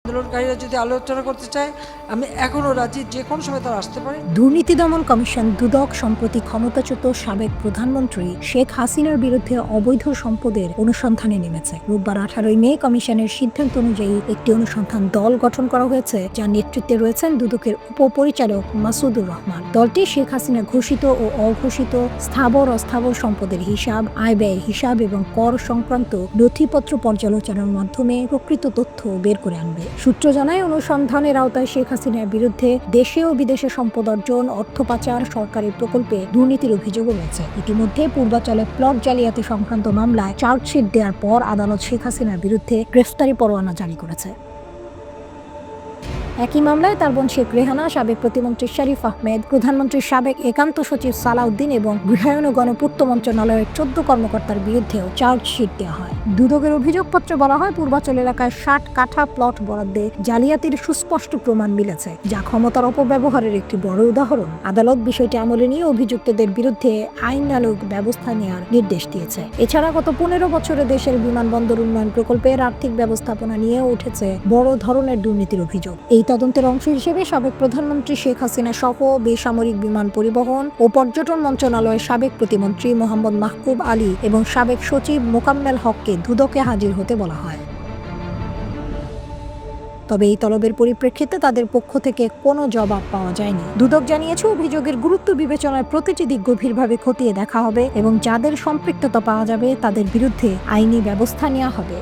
আন্দোলনকারীরা যদি আলোচনা করতে চায়, আমি এখনো রাজি, যে কোনো সময় তারা আসতে পারে। দুর্নীতি দমন কমিশন দুদক সম্প্রতি ক্ষমতাচ্যুত সাবেক প্রধানমন্ত্রী শেখ হাসিনার বিরুদ্ধে অবৈধ সম্পদের অনুসন্ধানে নেমেছে। রোববার 18 মে কমিশনের সিদ্ধান্ত অনুযায়ী একটি অনুসন্ধান দল গঠন করা হয়েছে, যার নেতৃত্বে রয়েছেন দুদকের উপপরিচালক মাসুদুর রহমান। দলটি শেখ হাসিনা ঘোষিত ও অঘোষিত স্থাবর অস্থাবর সম্পদের হিসাব, আয় ব্যয়ের হিসাব এবং কর সংক্রান্ত নথিপত্র পর্যালোচনার মাধ্যমে প্রকৃত তথ্য বের করে আনবে। সূত্র জানায়, অনুসন্ধানের আওতায় শেখ হাসিনার বিরুদ্ধে দেশে ও বিদেশে সম্পদ অর্জন, অর্থ পাচার, সরকারি প্রকল্পে দুর্নীতির অভিযোগও রয়েছে। ইতিমধ্যে পূর্বাচলে প্লট জালিয়াতি সংক্রান্ত মামলায় চার্জশিট দেওয়ার পর আদালত শেখ হাসিনার বিরুদ্ধে গ্রেফতারি পরোয়ানা জারি করেছে। একই মামলায় তার বোন শেখ রেহানা, সাবেক প্রতিমন্ত্রী শরীফ আহমেদ, প্রধানমন্ত্রীর সাবেক একান্ত সচিব সালাউদ্দিন এবং গৃহায়ন ও গণপূর্ত মন্ত্রণালয়ের 14 কর্মকর্তার বিরুদ্ধেও চার্জশিট দেওয়া হয়। দুদকের অভিযোগপত্রে বলা হয়, পূর্বাচল এলাকায় 60 কাঠা প্লট বরাদ্দে জালিয়াতির সুস্পষ্ট প্রমাণ মিলেছে, যা ক্ষমতার অপব্যবহারের একটি বড় উদাহরণ। আদালত বিষয়টি আমলে নিয়ে অভিযুক্তদের বিরুদ্ধে আইনানুগ ব্যবস্থা নেওয়ার নির্দেশ দিয়েছে। এছাড়া গত 15 বছরে দেশের বিমানবন্দর উন্নয়ন প্রকল্পের আর্থিক ব্যবস্থাপনা নিয়ে উঠেছে বড় ধরনের দুর্নীতির অভিযোগ। এই তদন্তের অংশ হিসেবে সাবেক প্রধানমন্ত্রী শেখ হাসিনা সহ বেসামরিক বিমান পরিবহন ও পর্যটন মন্ত্রণালয়ের সাবেক প্রতিমন্ত্রী মোহাম্মদ মাহকুব আলী এবং সাবেক সচিব মোকাম্মেল হককে দুদকে হাজির হতে বলা হয়। তবে এই তলবের পরিপ্রেক্ষিতে তাদের পক্ষ থেকে কোনো জবাব পাওয়া যায়নি। দুদক জানিয়েছে, অভিযোগের গুরুত্ব বিবেচনায় প্রতিটি দিক গভীরভাবে খতিয়ে দেখা হবে এবং যাদের সম্পৃক্ততা পাওয়া যাবে তাদের বিরুদ্ধে আইনি ব্যবস্থা নেওয়া হবে।